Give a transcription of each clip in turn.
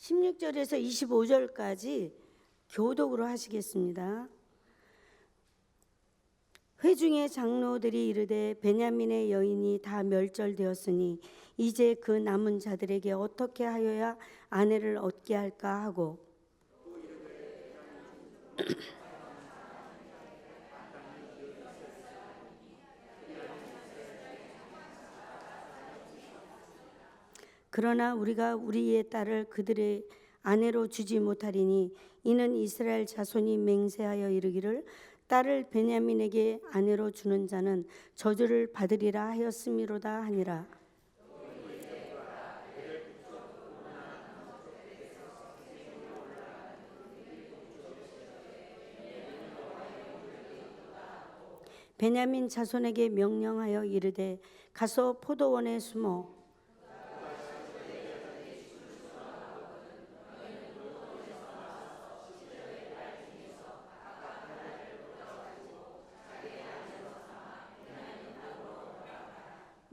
16절에서 25절까지 교독으로 하시겠습니다. 회중의 장로들이 이르되 베냐민의 여인이 다 멸절되었으니 이제 그 남은 자들에게 어떻게 하여야 아내를 얻게 할까 하고 그러나 우리가 우리의 딸을 그들의 아내로 주지 못하리니 이는 이스라엘 자손이 맹세하여 이르기를 딸을 베냐민에게 아내로 주는 자는 저주를 받으리라 하였음이로다 하니라. 베냐민 자손에게 명령하여 이르되 가서 포도원에 숨어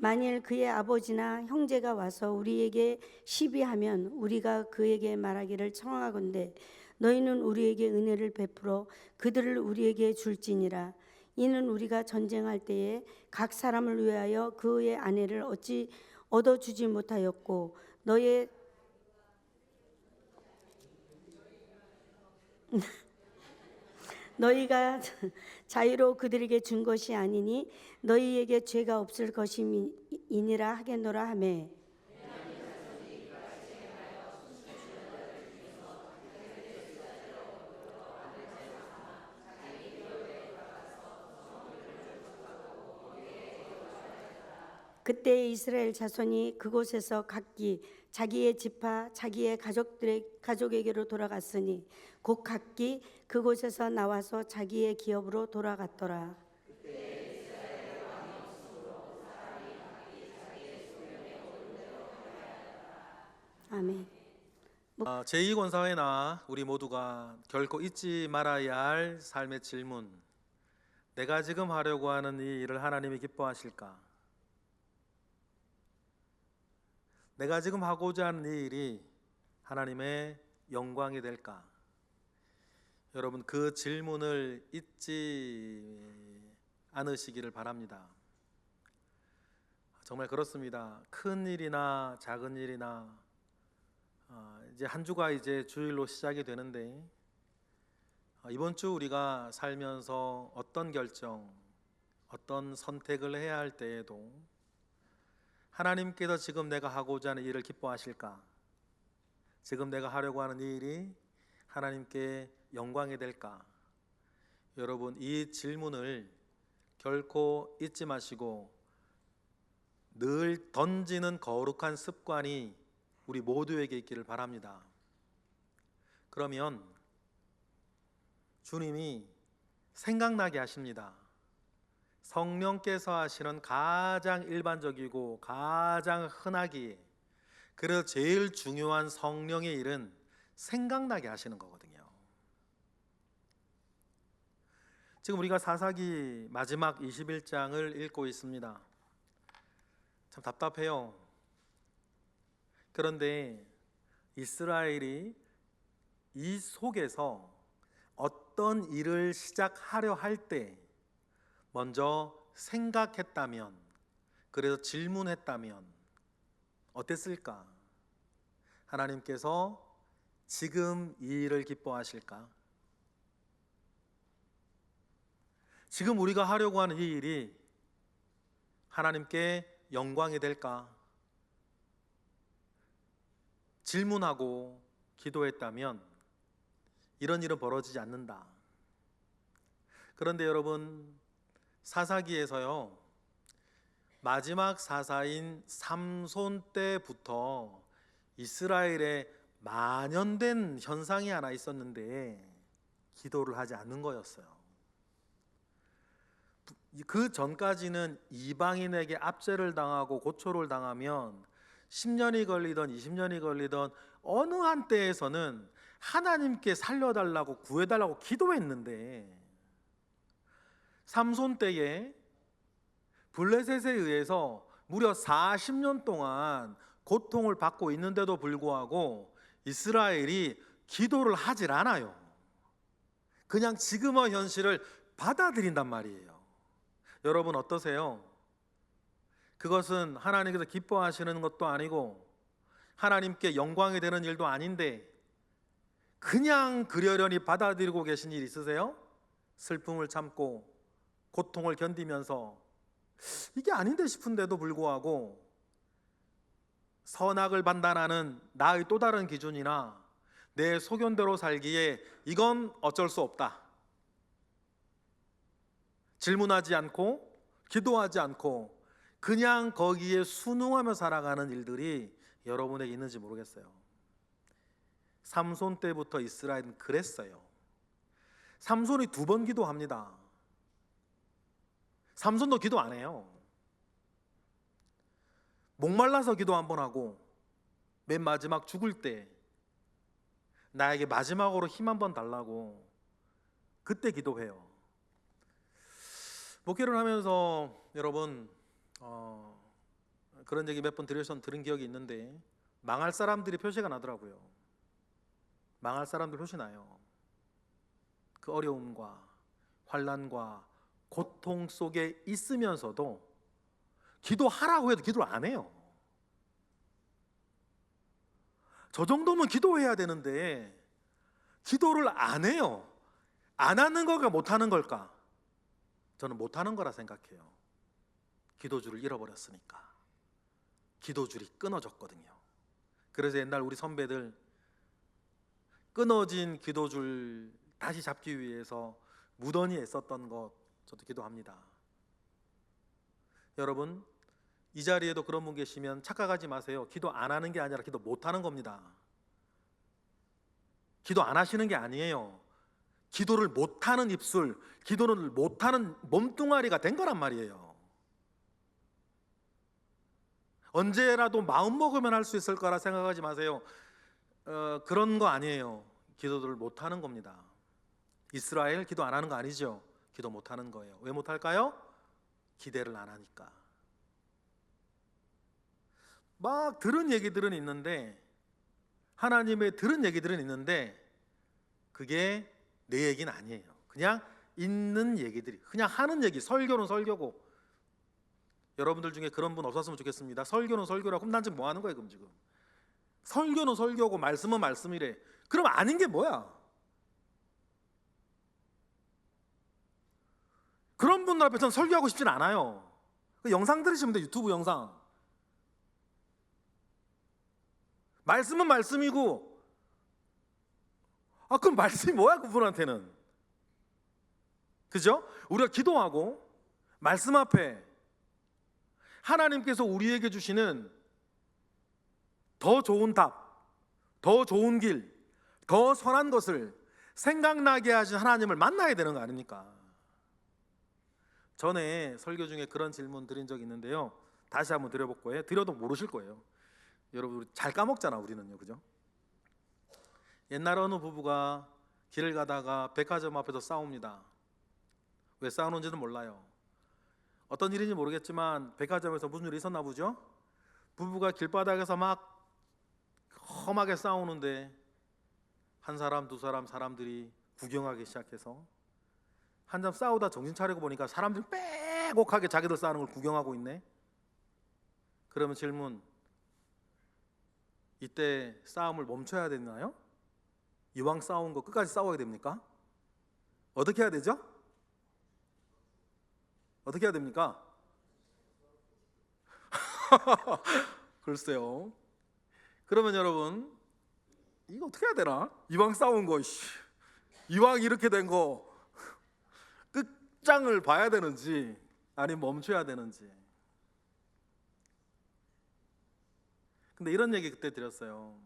만일 그의 아버지나 형제가 와서 우리에게 시비하면 우리가 그에게 말하기를 청하건대 너희는 우리에게 은혜를 베풀어 그들을 우리에게 줄지니라. 이는 우리가 전쟁할 때에 각 사람을 위하여 그의 아내를 어찌 얻어주지 못하였고 너희가 자유로 그들에게 준 것이 아니니 너희에게 죄가 없을 것임이니라 하겠노라 하매 그때 이스라엘 자손이 그곳에서 각기 자기의 지파 자기의 가족에게로 돌아갔으니 곧 각기 그곳에서 나와서 자기의 기업으로 돌아갔더라. 아멘. 제2권사회나 우리 모두가 결코 잊지 말아야 할 삶의 질문. 내가 지금 하려고 하는 이 일을 하나님이 기뻐하실까? 내가 지금 하고자 하는 이 일이 하나님의 영광이 될까? 여러분, 그 질문을 잊지 않으시기를 바랍니다. 정말 그렇습니다. 큰 일이나 작은 일이나 이제 한 주가 이제 주일로 시작이 되는데 이번 주 우리가 살면서 어떤 결정, 어떤 선택을 해야 할 때에도 하나님께서 지금 내가 하고자 하는 일을 기뻐하실까? 지금 내가 하려고 하는 이 일이 하나님께 영광이 될까? 여러분, 이 질문을 결코 잊지 마시고 늘 던지는 거룩한 습관이 우리 모두에게 있기를 바랍니다. 그러면 주님이 생각나게 하십니다. 성령께서 하시는 가장 일반적이고 가장 흔하기에 그래서 제일 중요한 성령의 일은 생각나게 하시는 거거든요. 지금 우리가 사사기 마지막 21장을 읽고 있습니다. 참 답답해요. 그런데 이스라엘이 이 속에서 어떤 일을 시작하려 할 때 먼저 생각했다면, 그래서 질문했다면 어땠을까? 하나님께서 지금 이 일을 기뻐하실까? 지금 우리가 하려고 하는 이 일이 하나님께 영광이 될까? 질문하고 기도했다면 이런 일은 벌어지지 않는다. 그런데 여러분, 사사기에서요, 마지막 사사인 삼손 때부터 이스라엘에 만연된 현상이 하나 있었는데 기도를 하지 않는 거였어요. 그 전까지는 이방인에게 압제를 당하고 고초를 당하면 10년이 걸리던 20년이 걸리던 어느 한때에서는 하나님께 살려달라고 구해달라고 기도했는데 삼손 때에 블레셋에 의해서 무려 40년 동안 고통을 받고 있는데도 불구하고 이스라엘이 기도를 하질 않아요. 그냥 지금의 현실을 받아들인단 말이에요. 여러분 어떠세요? 그것은 하나님께서 기뻐하시는 것도 아니고 하나님께 영광이 되는 일도 아닌데 그냥 그러려니 받아들이고 계신 일 있으세요? 슬픔을 참고 고통을 견디면서 이게 아닌데 싶은데도 불구하고 선악을 판단하는 나의 또 다른 기준이나 내 소견대로 살기에 이건 어쩔 수 없다, 질문하지 않고 기도하지 않고 그냥 거기에 순응하며 살아가는 일들이 여러분에게 있는지 모르겠어요. 삼손 때부터 이스라엘은 그랬어요. 삼손이 2번 기도합니다. 삼손도 기도 안 해요. 목말라서 기도 1번 하고 맨 마지막 죽을 때 나에게 마지막으로 힘 1번 달라고 그때 기도해요. 목회를 하면서 여러분 그런 얘기 몇 번 들은 기억이 있는데 망할 사람들이 표시가 나더라고요. 망할 사람들 표시 나요. 그 어려움과 환난과 고통 속에 있으면서도 기도하라고 해도 기도를 안 해요. 저 정도면 기도해야 되는데 기도를 안 해요. 안 하는 걸까 못하는 걸까? 저는 못하는 거라 생각해요. 기도줄을 잃어버렸으니까. 기도줄이 끊어졌거든요. 그래서 옛날 우리 선배들 끊어진 기도줄 다시 잡기 위해서 무던히 애썼던 것 저도 기도합니다. 여러분 이 자리에도 그런 분 계시면 착각하지 마세요. 기도 안 하는 게 아니라 기도 못하는 겁니다. 기도 안 하시는 게 아니에요. 기도를 못하는 입술, 기도를 못하는 몸뚱아리가 된 거란 말이에요. 언제라도 마음 먹으면 할 수 있을 거라 생각하지 마세요. 그런 거 아니에요. 기도를 못하는 겁니다. 이스라엘 기도 안 하는 거 아니죠? 기도 못하는 거예요. 왜 못할까요? 기대를 안 하니까. 막 들은 얘기들은 있는데, 하나님의 들은 얘기들은 있는데 그게 내 얘기는 아니에요. 그냥 있는 얘기들이, 그냥 하는 얘기. 설교는 설교고. 여러분들 중에 그런 분 없었으면 좋겠습니다. 설교는 설교라고. 그럼 난 지금 뭐 하는 거예요 그럼 지금? 설교는 설교고 말씀은 말씀이래. 그럼 아닌 게 뭐야? 그런 분들 앞에 전 설교하고 싶진 않아요. 그 영상 들으시면 돼요. 유튜브 영상. 말씀은 말씀이고, 그럼 말씀이 뭐야 그분한테는? 그죠? 우리가 기도하고 말씀 앞에 하나님께서 우리에게 주시는 더 좋은 답, 더 좋은 길, 더 선한 것을 생각나게 하신 하나님을 만나야 되는 거 아닙니까? 전에 설교 중에 그런 질문 드린 적이 있는데요. 다시 한번 드려볼 거예요. 드려도 모르실 거예요. 여러분 잘 까먹잖아 우리는요, 그죠? 옛날 어느 부부가 길을 가다가 백화점 앞에서 싸웁니다. 왜 싸우는지는 몰라요. 어떤 일인지 모르겠지만 백화점에서 무슨 일이 있었나 보죠? 부부가 길바닥에서 막 험하게 싸우는데 한 사람 두 사람 사람들이 구경하기 시작해서 한참 싸우다 정신 차리고 보니까 사람들이 빼곡하게 자기들 싸우는 걸 구경하고 있네. 그러면 질문, 이때 싸움을 멈춰야 되나요? 이왕 싸운 거 끝까지 싸워야 됩니까? 어떻게 해야 되죠? 어떻게 해야 됩니까? 글쎄요. 그러면 여러분 이거 어떻게 해야 되나? 이왕 싸운 거, 이왕 이렇게 된 거 끝장을 봐야 되는지 아니면 멈춰야 되는지. 근데 이런 얘기 그때 드렸어요.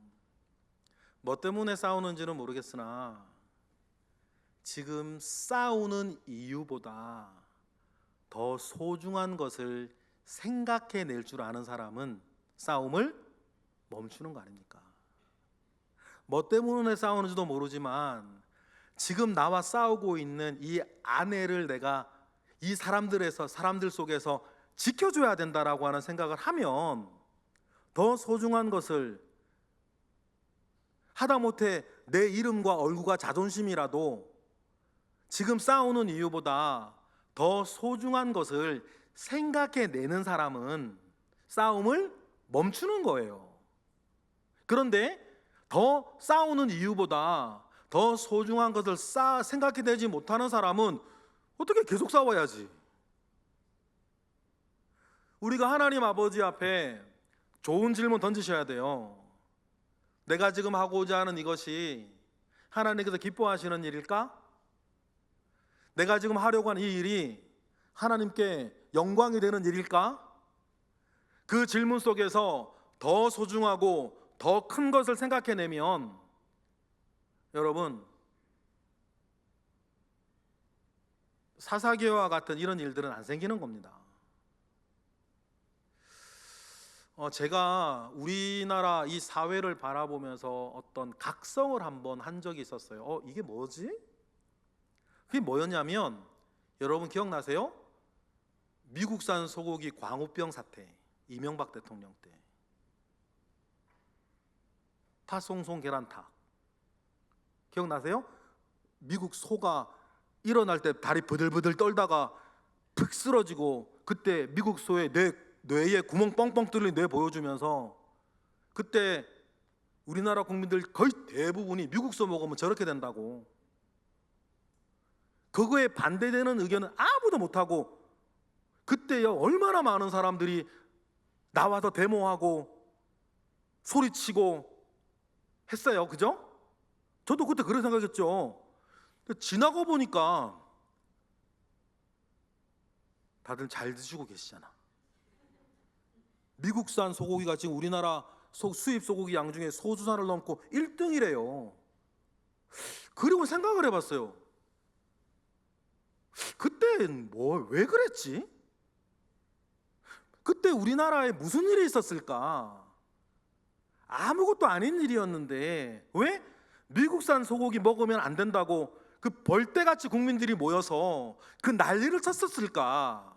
뭐 때문에 싸우는지는 모르겠으나 지금 싸우는 이유보다 더 소중한 것을 생각해낼 줄 아는 사람은 싸움을 멈추는 거 아닙니까? 뭐 때문에 싸우는지도 모르지만 지금 나와 싸우고 있는 이 아내를 내가 이 사람들 속에서 지켜줘야 된다라고 하는 생각을 하면 더 소중한 것을 하다못해 내 이름과 얼굴과 자존심이라도 지금 싸우는 이유보다 더 소중한 것을 생각해내는 사람은 싸움을 멈추는 거예요. 그런데 더 싸우는 이유보다 더 소중한 것을 생각해내지 못하는 사람은 어떻게 계속 싸워야지? 우리가 하나님 아버지 앞에 좋은 질문 던지셔야 돼요. 내가 지금 하고자 하는 이것이 하나님께서 기뻐하시는 일일까? 내가 지금 하려고 하는 이 일이 하나님께 영광이 되는 일일까? 그 질문 속에서 더 소중하고 더 큰 것을 생각해내면 여러분, 사사기와 같은 이런 일들은 안 생기는 겁니다. 제가 우리나라 이 사회를 바라보면서 어떤 각성을 한번 한 적이 있었어요. 이게 뭐지? 그게 뭐였냐면, 여러분 기억나세요? 미국산 소고기 광우병 사태, 이명박 대통령 때 타송송 계란탕 기억나세요? 미국 소가 일어날 때 다리 버들버들 떨다가 푹 쓰러지고, 그때 미국 소의 뇌에 구멍 뻥뻥 뚫린 뇌 보여주면서, 그때 우리나라 국민들 거의 대부분이 미국 소 먹으면 저렇게 된다고, 그거에 반대되는 의견은 아무도 못하고, 그때요 얼마나 많은 사람들이 나와서 데모하고 소리치고 했어요. 그죠? 저도 그때 그런 생각했죠. 지나고 보니까 다들 잘 드시고 계시잖아. 미국산 소고기가 지금 우리나라 수입 소고기 양 중에 소주산을 넘고 1등이래요. 그리고 생각을 해봤어요. 그때 왜 그랬지? 그때 우리나라에 무슨 일이 있었을까? 아무것도 아닌 일이었는데 왜 미국산 소고기 먹으면 안 된다고 그 벌떼같이 국민들이 모여서 그 난리를 쳤었을까?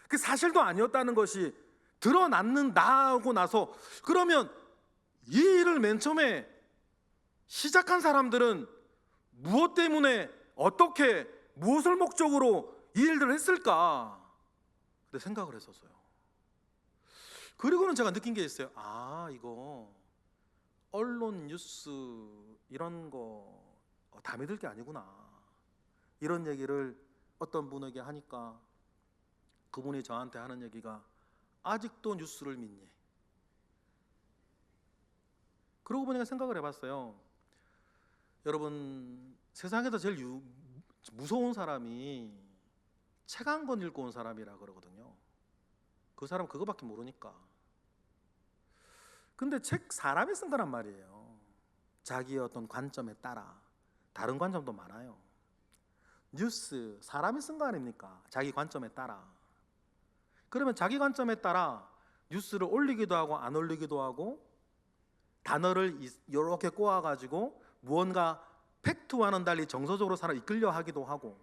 그 사실도 아니었다는 것이 드러나고 나서, 그러면 이 일을 맨 처음에 시작한 사람들은 무엇 때문에, 어떻게, 무엇을 목적으로 이 일들을 했을까? 근데 생각을 했었어요. 그리고는 제가 느낀 게 있어요. 이거 언론 뉴스 이런 거 다 믿을 게 아니구나. 이런 얘기를 어떤 분에게 하니까 그분이 저한테 하는 얘기가, 아직도 뉴스를 믿니? 그러고 보니까 생각을 해봤어요. 여러분, 세상에서 제일 무서운 사람이 책 한 권 읽고 온 사람이라 그러거든요. 그 사람 그거밖에 모르니까. 근데 책 사람이 쓴 거란 말이에요. 자기의 어떤 관점에 따라. 다른 관점도 많아요. 뉴스 사람이 쓴 거 아닙니까? 자기 관점에 따라. 그러면 자기 관점에 따라 뉴스를 올리기도 하고 안 올리기도 하고, 단어를 이렇게 꼬아가지고 무언가 팩트와는 달리 정서적으로 사람 이끌려 하기도 하고.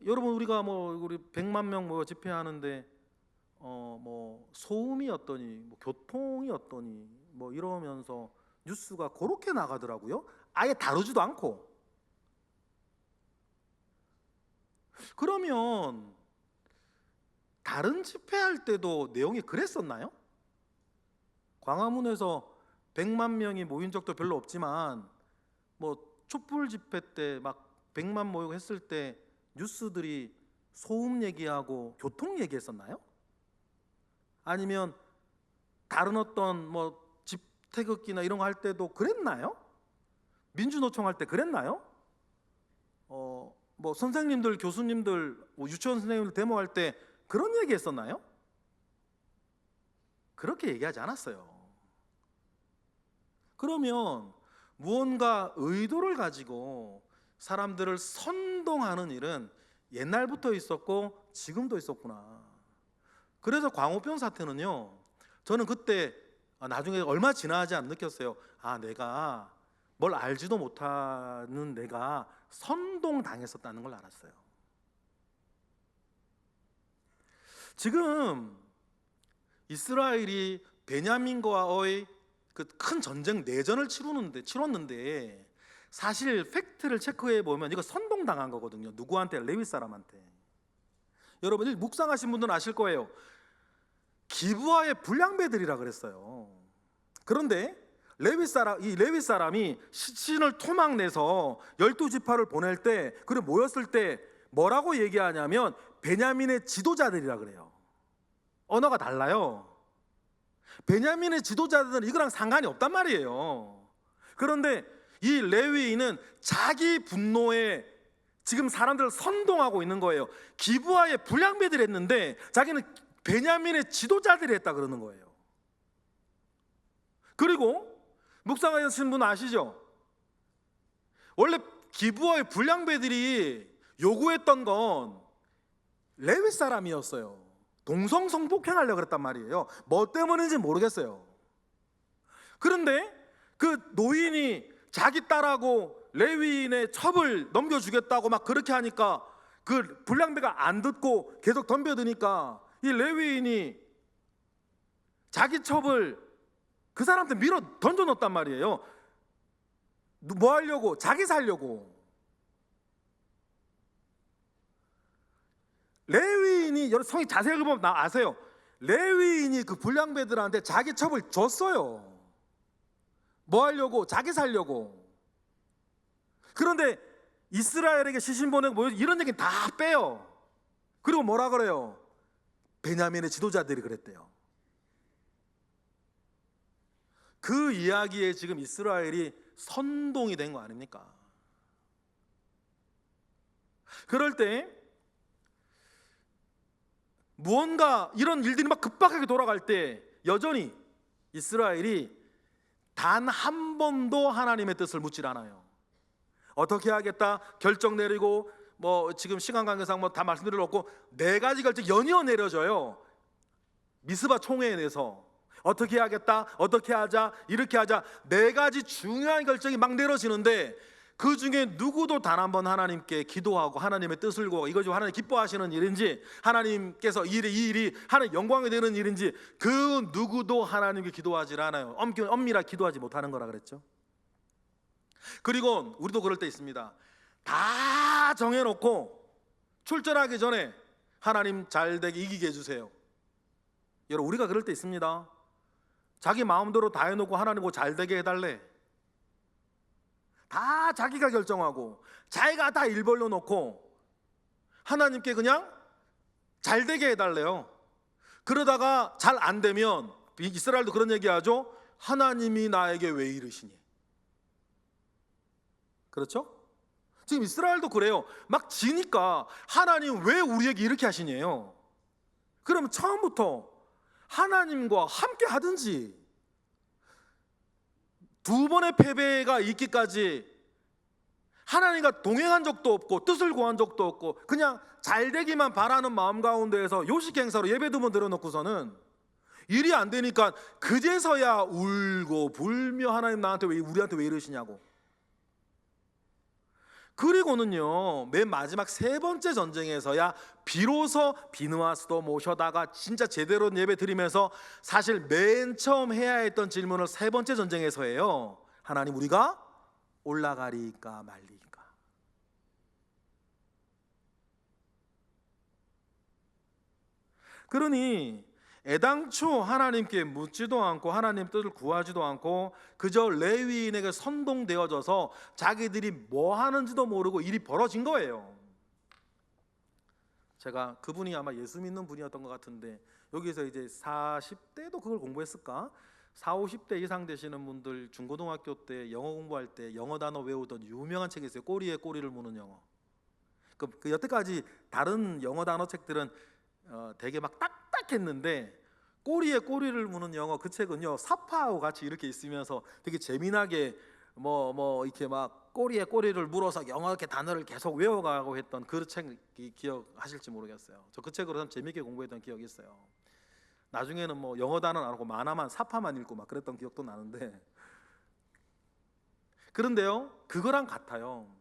여러분, 우리가 우리 100만 명 집회하는데 소음이 어떠니, 교통이 어떠니 이러면서 뉴스가 그렇게 나가더라고요. 아예 다루지도 않고. 그러면 다른 집회할 때도 내용이 그랬었나요? 광화문에서 100만 명이 모인 적도 별로 없지만 촛불 집회 때 막 100만 모이고 했을 때 뉴스들이 소음 얘기하고 교통 얘기했었나요? 아니면 다른 어떤 집태극기나 이런 거 할 때도 그랬나요? 민주노총 할 때 그랬나요? 선생님들, 교수님들, 유치원 선생님들 데모할 때 그런 얘기 했었나요? 그렇게 얘기하지 않았어요. 그러면 무언가 의도를 가지고 사람들을 선동하는 일은 옛날부터 있었고 지금도 있었구나. 그래서 광우병 사태는요, 저는 그때 나중에 얼마 지나지 않 느꼈어요. 내가 뭘 알지도 못하는 내가 선동당했었다는 걸 알았어요. 지금 이스라엘이 베냐민과의 그 큰 전쟁 내전을 치렀는데 사실 팩트를 체크해 보면 이거 선동당한 거거든요. 누구한테? 레위 사람한테. 여러분 묵상하신 분들은 아실 거예요. 기브아의 불량배들이라 그랬어요. 그런데 이 레위 사람이 신을 토막내서 12지파를 보낼 때, 그리고 모였을 때 뭐라고 얘기하냐면 베냐민의 지도자들이라 그래요. 언어가 달라요. 베냐민의 지도자들은 이거랑 상관이 없단 말이에요. 그런데 이 레위인은 자기 분노에 지금 사람들을 선동하고 있는 거예요. 기브아의 불량배들이 했는데 자기는 베냐민의 지도자들이 했다 그러는 거예요. 그리고 묵상하신 분 아시죠? 원래 기브아의 불량배들이 요구했던 건 레위 사람이었어요. 동성 성폭행하려고 그랬단 말이에요. 뭐 때문인지 모르겠어요. 그런데 그 노인이 자기 딸하고 레위인의 첩을 넘겨주겠다고 막 그렇게 하니까 그 불량배가 안 듣고 계속 덤벼드니까 이 레위인이 자기 첩을 그 사람한테 밀어 던져놓았단 말이에요. 뭐 하려고? 자기 살려고. 레위인이, 여러분 성의 자세히 보면 아세요. 레위인이 그 불량배들한테 자기 첩을 줬어요. 뭐 하려고? 자기 살려고. 그런데 이스라엘에게 시신 보내고 뭐 이런 얘기는 다 빼요. 그리고 뭐라 그래요? 베냐민의 지도자들이 그랬대요. 그 이야기에 지금 이스라엘이 선동이 된 거 아닙니까? 그럴 때 무언가 이런 일들이 막 급박하게 돌아갈 때 여전히 이스라엘이 단 한 번도 하나님의 뜻을 묻질 않아요. 어떻게 하겠다 결정 내리고 뭐 지금 시간 관계상 뭐 다 말씀드릴 수 없고 4가지 결정 연이어 내려져요. 미스바 총회에 내서 어떻게 하겠다, 어떻게 하자, 이렇게 하자 4가지 중요한 결정이 막 내려지는데 그 중에 누구도 단 한 번 하나님께 기도하고 하나님의 뜻을 구하고 이것이 하나님 기뻐하시는 일인지 하나님께서 이 일이 하나님 영광이 되는 일인지 그 누구도 하나님께 기도하지 않아요. 엄밀하게 기도하지 못하는 거라 그랬죠. 그리고 우리도 그럴 때 있습니다. 다 정해놓고 출전하기 전에 하나님 잘되게 이기게 해주세요. 여러분 우리가 그럴 때 있습니다. 자기 마음대로 다 해놓고 하나님 뭐 잘되게 해달래. 다 자기가 결정하고 자기가 다 일 벌려놓고 하나님께 그냥 잘되게 해달래요. 그러다가 잘 안되면 이스라엘도 그런 얘기하죠. 하나님이 나에게 왜 이러시니? 그렇죠? 지금 이스라엘도 그래요. 막 지니까 하나님 왜 우리에게 이렇게 하시냐요. 그러면 처음부터 하나님과 함께 하든지 2번의 패배가 있기까지 하나님과 동행한 적도 없고 뜻을 구한 적도 없고 그냥 잘되기만 바라는 마음 가운데에서 요식 행사로 예배 2번 드려놓고서는 일이 안 되니까 그제서야 울고 불며 하나님 나한테 우리한테 왜 이러시냐고. 그리고는요 맨 마지막 3번째 전쟁에서야 비로소 비느하스도 모셔다가 진짜 제대로 예배 드리면서 사실 맨 처음 해야 했던 질문을 3번째 전쟁에서 해요. 하나님 우리가 올라가리까 말리까. 그러니 애당초 하나님께 묻지도 않고 하나님 뜻을 구하지도 않고 그저 레위인에게 선동되어져서 자기들이 뭐 하는지도 모르고 일이 벌어진 거예요. 제가 그분이 아마 예수 믿는 분이었던 것 같은데 여기서 이제 40대도 그걸 공부했을까? 40, 50대 이상 되시는 분들 중고등학교 때 영어 공부할 때 영어 단어 외우던 유명한 책이 있어요. 꼬리에 꼬리를 무는 영어. 그 여태까지 다른 영어 단어 책들은 되게 막 딱딱했는데 꼬리에 꼬리를 무는 영어 그 책은요 사파하고 같이 이렇게 있으면서 되게 재미나게 뭐 이렇게 막 꼬리에 꼬리를 물어서 영어 이렇게 단어를 계속 외워가고 했던 그 책 기억하실지 모르겠어요. 저 그 책으로 참 재밌게 공부했던 기억이 있어요. 나중에는 뭐 영어 단어는 안 하고 만화만 사파만 읽고 막 그랬던 기억도 나는데 그런데요 그거랑 같아요.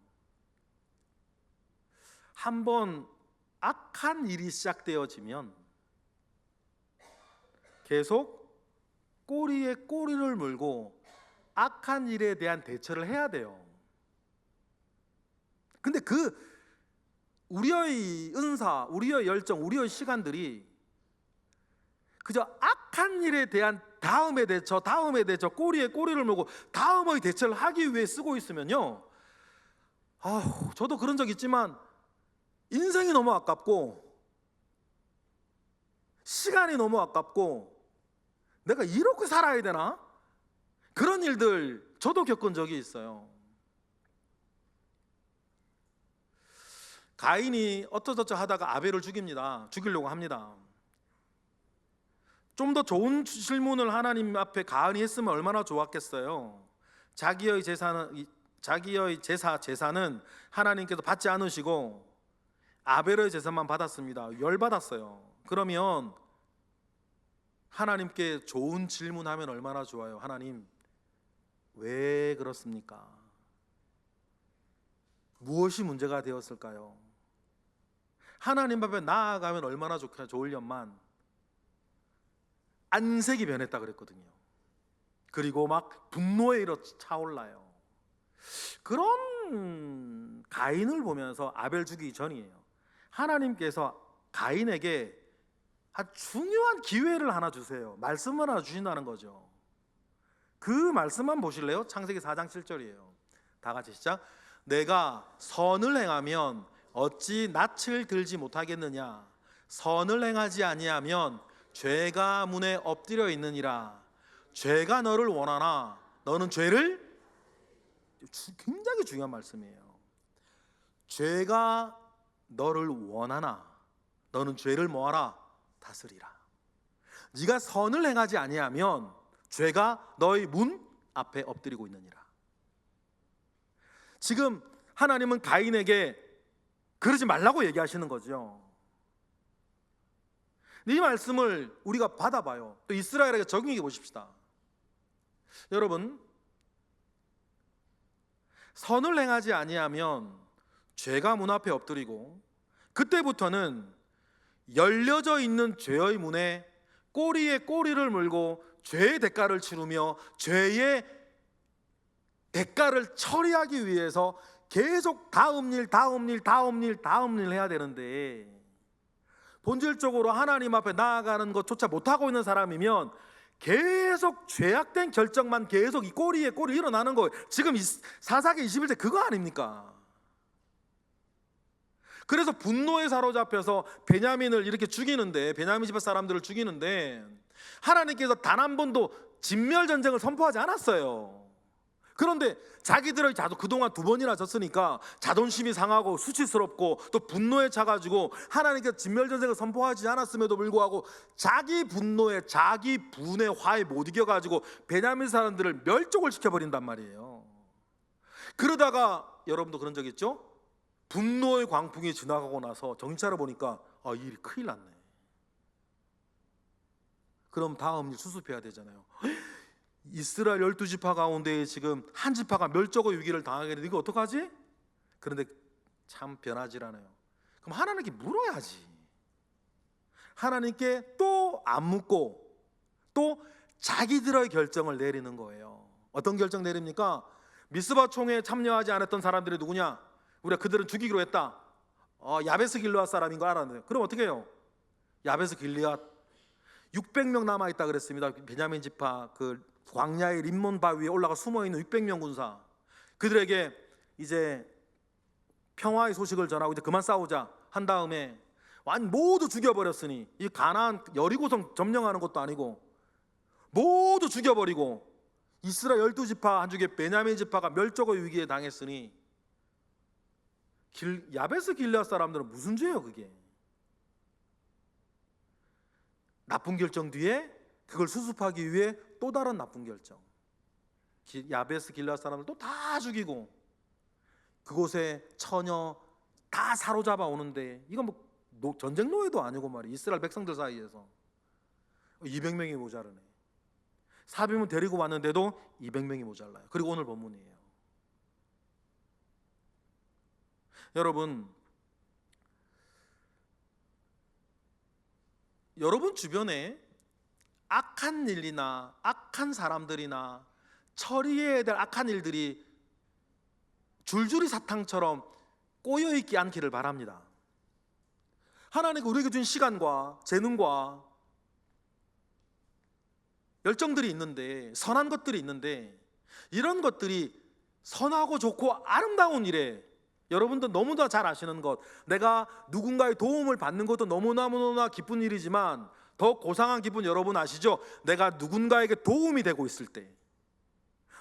한번 악한 일이 시작되어지면 계속 꼬리에 꼬리를 물고 악한 일에 대한 대처를 해야 돼요. 근데 그 우리의 은사, 우리의 열정, 우리의 시간들이 그저 악한 일에 대한 다음의 대처, 꼬리에 꼬리를 물고 다음의 대처를 하기 위해 쓰고 있으면요, 저도 그런 적 있지만 인생이 너무 아깝고 시간이 너무 아깝고 내가 이렇게 살아야 되나? 그런 일들 저도 겪은 적이 있어요. 가인이 어쩌저쩌 하다가 아벨을 죽이려고 합니다. 좀 더 좋은 질문을 하나님 앞에 가인이 했으면 얼마나 좋았겠어요. 자기의 제사는 하나님께서 받지 않으시고 아벨의 제사만 받았습니다. 열받았어요. 그러면 하나님께 좋은 질문하면 얼마나 좋아요. 하나님, 왜 그렇습니까? 무엇이 문제가 되었을까요? 하나님 앞에 나아가면 얼마나 좋으련만 안색이 변했다 그랬거든요. 그리고 막 분노에 일어 차올라요. 그런 가인을 보면서 아벨 죽이기 전이에요. 하나님께서 가인에게 아주 중요한 기회를 하나 주세요. 말씀을 하나 주신다는 거죠. 그 말씀만 보실래요? 창세기 4장 7절이에요. 다 같이 시작. 내가 선을 행하면 어찌 낯을 들지 못하겠느냐? 선을 행하지 아니하면 죄가 문에 엎드려 있느니라. 죄가 너를 원하나 너는 죄를, 굉장히 중요한 말씀이에요. 죄가 너를 원하나 너는 죄를 뭐하라? 다스리라. 네가 선을 행하지 아니하면 죄가 너의 문 앞에 엎드리고 있느니라. 지금 하나님은 가인에게 그러지 말라고 얘기하시는 거죠. 이 말씀을 우리가 받아봐요. 또 이스라엘에게 적용해 보십시다. 여러분, 선을 행하지 아니하면 죄가 문 앞에 엎드리고, 그때부터는 열려져 있는 죄의 문에 꼬리에 꼬리를 물고 죄의 대가를 치르며 죄의 대가를 처리하기 위해서 계속 다음 일 해야 되는데, 본질적으로 하나님 앞에 나아가는 것조차 못하고 있는 사람이면 계속 죄악된 결정만 계속 이 꼬리에 꼬리 일어나는 거예요. 지금 사사기 21절 그거 아닙니까? 그래서 분노에 사로잡혀서 베냐민을 이렇게 죽이는데, 베냐민 집안 사람들을 죽이는데 하나님께서 단 한 번도 진멸전쟁을 선포하지 않았어요. 그런데 자기들의 그동안 2번이나 졌으니까 자존심이 상하고 수치스럽고 또 분노에 차가지고 하나님께서 진멸전쟁을 선포하지 않았음에도 불구하고 자기 분노에, 자기 분의 화에 못 이겨가지고 베냐민 사람들을 멸족을 시켜버린단 말이에요. 그러다가 여러분도 그런 적 있죠? 분노의 광풍이 지나가고 나서 정신 차려 보니까 일이 큰일 났네. 그럼 다음 일 수습해야 되잖아요. 이스라엘 12지파 가운데 지금 한 지파가 멸족의 위기를 당하게 되는데 이거 어떡하지? 그런데 참 변하질 않아요. 그럼 하나님께 물어야지. 하나님께 또 안 묻고 또 자기들의 결정을 내리는 거예요. 어떤 결정 내립니까? 미스바 총회에 참여하지 않았던 사람들이 누구냐? 우리가 그들은 죽이기로 했다. 야베스 길르앗 사람인 거 알았는데, 그럼 어떻게 해요? 야베스 길르앗 600명 남아있다 그랬습니다. 베냐민 지파 그 광야의 림몬 바위에 올라가 숨어있는 600명 군사, 그들에게 이제 평화의 소식을 전하고 이제 그만 싸우자 한 다음에 모두 죽여버렸으니, 이 가나안 여리고성 점령하는 것도 아니고 모두 죽여버리고 이스라엘 12지파 한 중에 베냐민 지파가 멸족의 위기에 당했으니 야베스 길르앗 사람들은 무슨 죄예요? 그게 나쁜 결정 뒤에 그걸 수습하기 위해 또 다른 나쁜 결정. 야베스 길르앗 사람들도 다 죽이고 그곳에 처녀 다 사로잡아 오는데, 이건 뭐 전쟁 노예도 아니고 말이야. 이스라엘 백성들 사이에서 200명이 모자르네. 사비문 데리고 왔는데도 200명이 모자라요. 그리고 오늘 본문이에요. 여러분 주변에 악한 일이나 악한 사람들이나 처리해야 될 악한 일들이 줄줄이 사탕처럼 꼬여있지 않기를 바랍니다. 하나님께 우리에게 준 시간과 재능과 열정들이 있는데, 선한 것들이 있는데, 이런 것들이 선하고 좋고 아름다운 일에, 여러분도 너무나 잘 아시는 것, 내가 누군가의 도움을 받는 것도 너무나 기쁜 일이지만 더 고상한 기분 여러분 아시죠? 내가 누군가에게 도움이 되고 있을 때,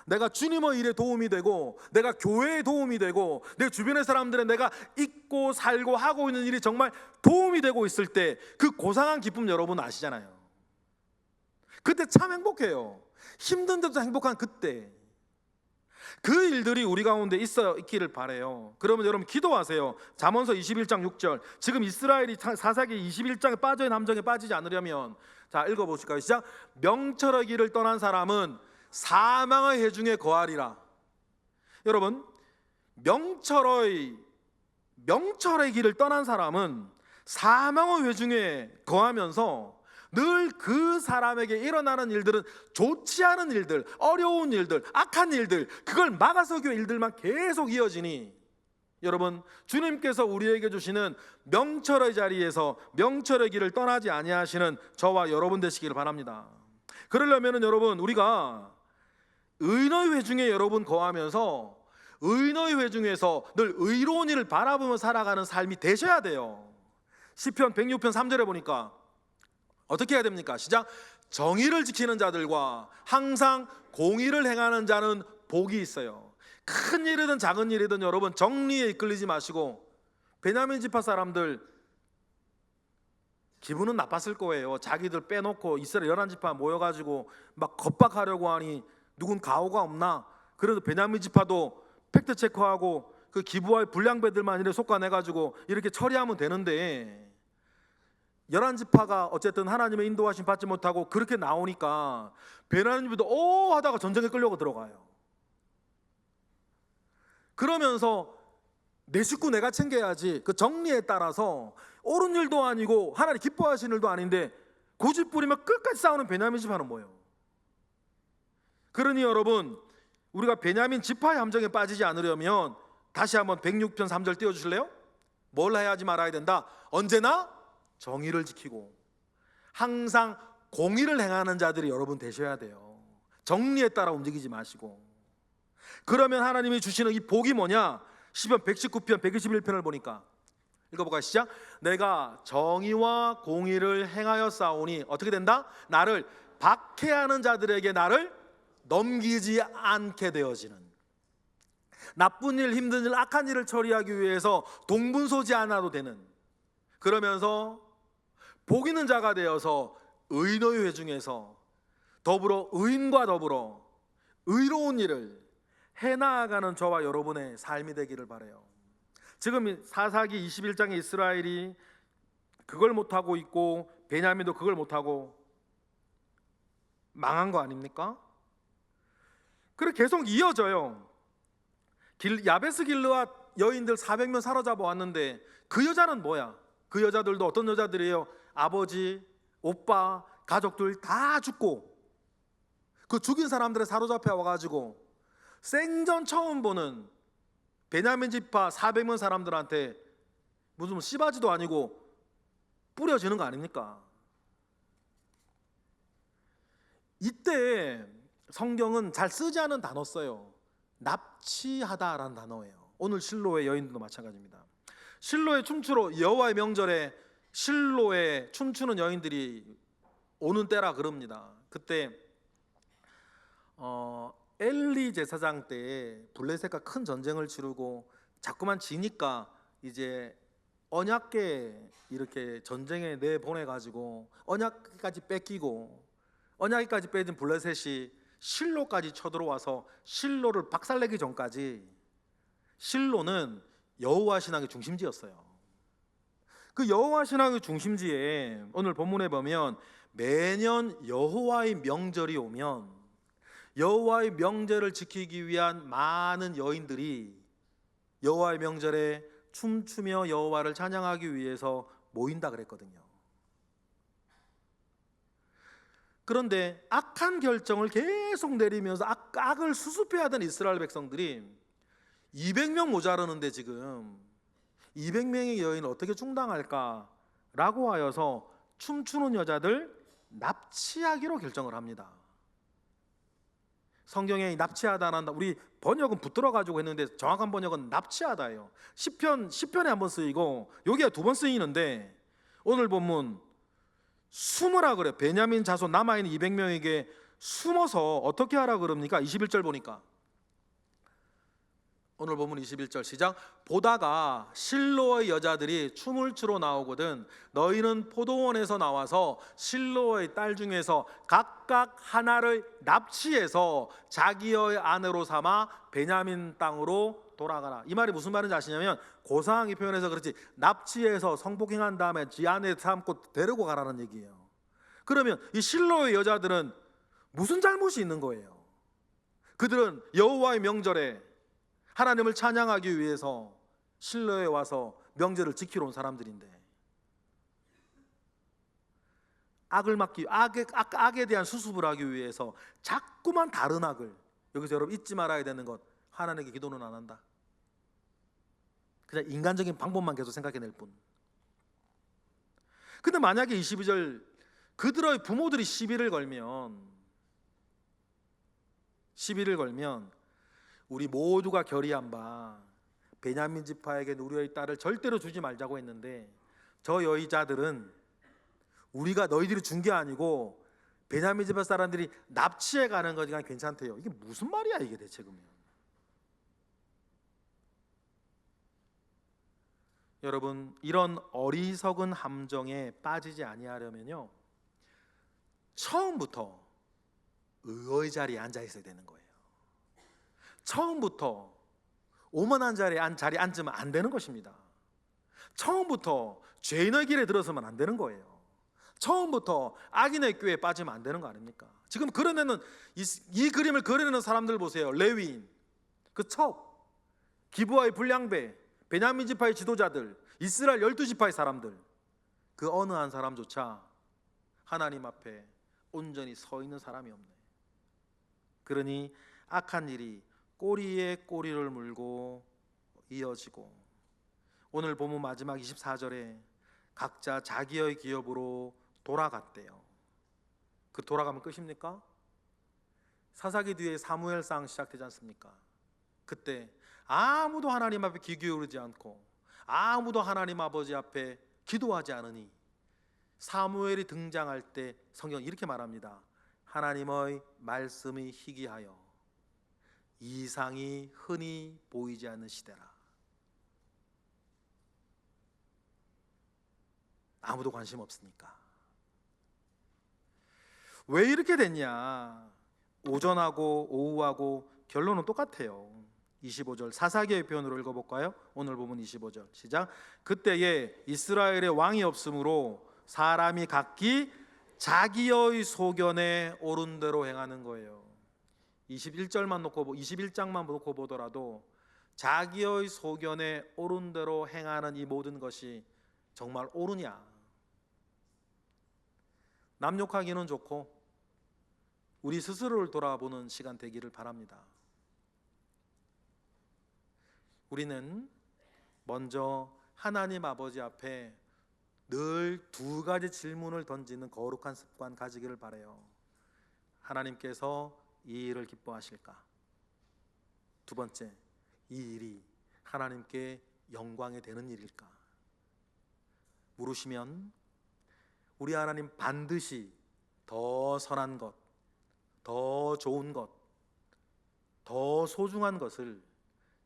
내가 주님의 일에 도움이 되고, 내가 교회에 도움이 되고, 내 주변의 사람들의 내가 있고 살고 하고 있는 일이 정말 도움이 되고 있을 때, 그 고상한 기쁨 여러분 아시잖아요. 그때 참 행복해요. 힘든데도 행복한 그때. 그 일들이 우리 가운데 있기를 바라요. 그러면 여러분 기도하세요. 잠언서 21장 6절. 지금 이스라엘이 사사기 21장에 빠져있는 함정에 빠지지 않으려면, 자 읽어보실까요? 시작. 명철의 길을 떠난 사람은 사망의 해중에 거하리라. 여러분, 명철의 길을 떠난 사람은 사망의 회중에 거하면서 늘 그 사람에게 일어나는 일들은 좋지 않은 일들, 어려운 일들, 악한 일들, 그걸 막아서기 위한 일들만 계속 이어지니, 여러분 주님께서 우리에게 주시는 명철의 자리에서 명철의 길을 떠나지 아니하시는 저와 여러분 되시기를 바랍니다. 그러려면 여러분, 우리가 의인의 회중에 여러분 거하면서 의인의 회중에서 늘 의로운 일을 바라보며 살아가는 삶이 되셔야 돼요. 시편 106편 3절에 보니까 어떻게 해야 됩니까? 시작. 정의를 지키는 자들과 항상 공의를 행하는 자는 복이 있어요. 큰 일이든 작은 일이든 여러분 정리에 이끌리지 마시고, 베냐민 지파 사람들 기분은 나빴을 거예요. 자기들 빼놓고 이스라엘 11지파 모여가지고 막 겁박하려고 하니 누군 가오가 없나? 그래도 베냐민 지파도 팩트 체크하고 그 기부할 불량배들만 이렇게 솎아내가지고 이렇게 처리하면 되는데, 11지파가 어쨌든 하나님의 인도하심 받지 못하고 그렇게 나오니까 베냐민 지파도 하다가 전쟁에 끌려고 들어가요. 그러면서 내 식구 내가 챙겨야지, 그 정리에 따라서 옳은 일도 아니고 하나님 기뻐하시는 일도 아닌데 고집 부리며 끝까지 싸우는 베냐민 지파는 뭐예요? 그러니 여러분, 우리가 베냐민 지파의 함정에 빠지지 않으려면 다시 한번 106편 3절 띄워주실래요? 뭘 해야지 말아야 된다? 언제나 정의를 지키고 항상 공의를 행하는 자들이 여러분 되셔야 돼요. 정리에 따라 움직이지 마시고. 그러면 하나님이 주시는 이 복이 뭐냐? 시편 119편 121편을 보니까 읽어볼까요? 시작. 내가 정의와 공의를 행하여 싸우니 어떻게 된다? 나를 박해하는 자들에게 나를 넘기지 않게 되어지는, 나쁜 일, 힘든 일, 악한 일을 처리하기 위해서 동분서지 않아도 되는, 그러면서 복 있는 자가 되어서 의인의 회중에서 더불어 의인과 더불어 의로운 일을 해나가는 저와 여러분의 삶이 되기를 바라요. 지금 사사기 21장의 이스라엘이 그걸 못하고 있고 베냐민도 그걸 못하고 망한 거 아닙니까? 그래 계속 이어져요. 야베스 길르앗 여인들 400명 사로잡아 왔는데 그 여자는 뭐야? 그 여자들도 어떤 여자들이에요? 아버지, 오빠, 가족들 다 죽고 그 죽인 사람들에 사로잡혀 와가지고 생전 처음 보는 베냐민 지파 400명 사람들한테 무슨 씨바지도 아니고 뿌려지는 거 아닙니까? 이때 성경은 잘 쓰지 않은 단어 써요. 납치하다라는 단어예요. 오늘 실로의 여인들도 마찬가지입니다. 실로의 춤추러, 여호와의 명절에 실로에 춤추는 여인들이 오는 때라 그럽니다. 그때 엘리 제사장 때 블레셋과 큰 전쟁을 치르고 자꾸만 지니까 이제 언약궤 이렇게 전쟁에 내보내가지고 언약궤까지 뺏기고, 언약궤까지 뺏은 블레셋이 실로까지 쳐들어와서 실로를 박살내기 전까지 실로는 여호와 신앙의 중심지였어요. 그 여호와 신앙의 중심지에 오늘 본문에 보면 매년 여호와의 명절이 오면 여호와의 명절을 지키기 위한 많은 여인들이 여호와의 명절에 춤추며 여호와를 찬양하기 위해서 모인다 그랬거든요. 그런데 악한 결정을 계속 내리면서 악을 수습해야 하던 이스라엘 백성들이 200명 모자르는데 지금 200명의 여인을 어떻게 충당할까라고 하여서 춤추는 여자들 납치하기로 결정을 합니다. 성경에 납치하다는, 우리 번역은 붙들어 가지고 했는데 정확한 번역은 납치하다예요. 시편에 한 번 쓰이고 여기에 2번 쓰이는데, 오늘 본문 숨으라 그래요. 베냐민 자손 남아있는 200명에게 숨어서 어떻게 하라 그럽니까? 21절 보니까, 오늘 본문 21절 시작. 보다가 실로의 여자들이 춤을 추러 나오거든 너희는 포도원에서 나와서 실로의 딸 중에서 각각 하나를 납치해서 자기의 아내로 삼아 베냐민 땅으로 돌아가라. 이 말이 무슨 말인지 아시냐면, 고상하게 표현해서 그렇지 납치해서 성폭행한 다음에 지 아내 삼고 데리고 가라는 얘기예요. 그러면 이 실로의 여자들은 무슨 잘못이 있는 거예요? 그들은 여호와의 명절에 하나님을 찬양하기 위해서 실로에 와서 명절을 지키러 온 사람들인데, 악에 대한 수습을 하기 위해서 자꾸만 다른 악을, 여기서 여러분 잊지 말아야 되는 것, 하나님께 기도는 안 한다. 그냥 인간적인 방법만 계속 생각해낼 뿐. 근데 만약에 22절 그들의 부모들이 시비를 걸면 우리 모두가 결의한 바 베냐민 지파에게 우리의 딸을 절대로 주지 말자고 했는데, 저 여의자들은 우리가 너희들이 준 게 아니고 베냐민 지파 사람들이 납치해 가는 거니까 괜찮대요. 이게 무슨 말이야 이게 대체? 그러면 여러분, 이런 어리석은 함정에 빠지지 아니하려면요, 처음부터 의의 자리에 앉아 있어야 되는 거예요. 처음부터 오만한 자리에 앉으면 안 되는 것입니다. 처음부터 죄인의 길에 들어서면 안 되는 거예요. 처음부터 악인의 꾀에 빠지면 안 되는 거 아닙니까? 지금 그러면은 이 그림을 그리는 사람들 보세요. 레위인, 그 첩, 기브아의 불량배, 베냐민 지파의 지도자들, 이스라엘 12지파의 사람들, 그 어느 한 사람조차 하나님 앞에 온전히 서 있는 사람이 없네. 그러니 악한 일이 꼬리에 꼬리를 물고 이어지고, 오늘 본문 마지막 24절에 각자 자기의 기업으로 돌아갔대요. 그 돌아가면 끝입니까? 사사기 뒤에 사무엘상 시작되지 않습니까? 그때 아무도 하나님 앞에 귀 기울이지 않고 아무도 하나님 아버지 앞에 기도하지 않으니, 사무엘이 등장할 때 성경은 이렇게 말합니다. 하나님의 말씀이 희귀하여 이상이 흔히 보이지 않는 시대라. 아무도 관심 없으니까. 왜 이렇게 됐냐? 오전하고 오후하고 결론은 똑같아요. 25절 사사기의 표현으로 읽어볼까요? 오늘 보면 25절 시작. 그때에 이스라엘의 왕이 없으므로 사람이 각기 자기의 소견에 옳은 대로 행하는 거예요. 21장만 놓고 보더라도 자기의 소견에 옳은 대로 행하는 이 모든 것이 정말 옳으냐? 남 욕하기는 좋고 우리 스스로를 돌아보는 시간 되기를 바랍니다. 우리는 먼저 하나님 아버지 앞에 늘 2가지 질문을 던지는 거룩한 습관 가지기를 바라요. 하나님께서 이 일을 기뻐하실까? 2번째, 이 일이 하나님께 영광이 되는 일일까? 물으시면 우리 하나님 반드시 더 선한 것, 더 좋은 것, 더 소중한 것을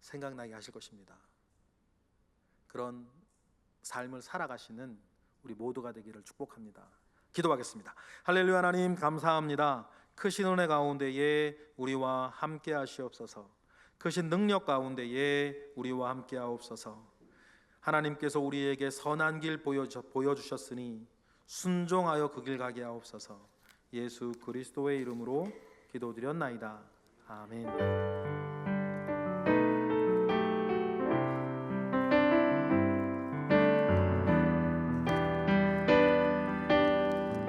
생각나게 하실 것입니다. 그런 삶을 살아가시는 우리 모두가 되기를 축복합니다. 기도하겠습니다. 할렐루야. 하나님 감사합니다. 크신 은혜 가운데에 우리와 함께 하시옵소서. 크신 능력 가운데에 우리와 함께 하옵소서. 하나님께서 우리에게 선한 길 보여주셨으니 순종하여 그 길 가게 하옵소서. 예수 그리스도의 이름으로 기도드렸나이다. 아멘.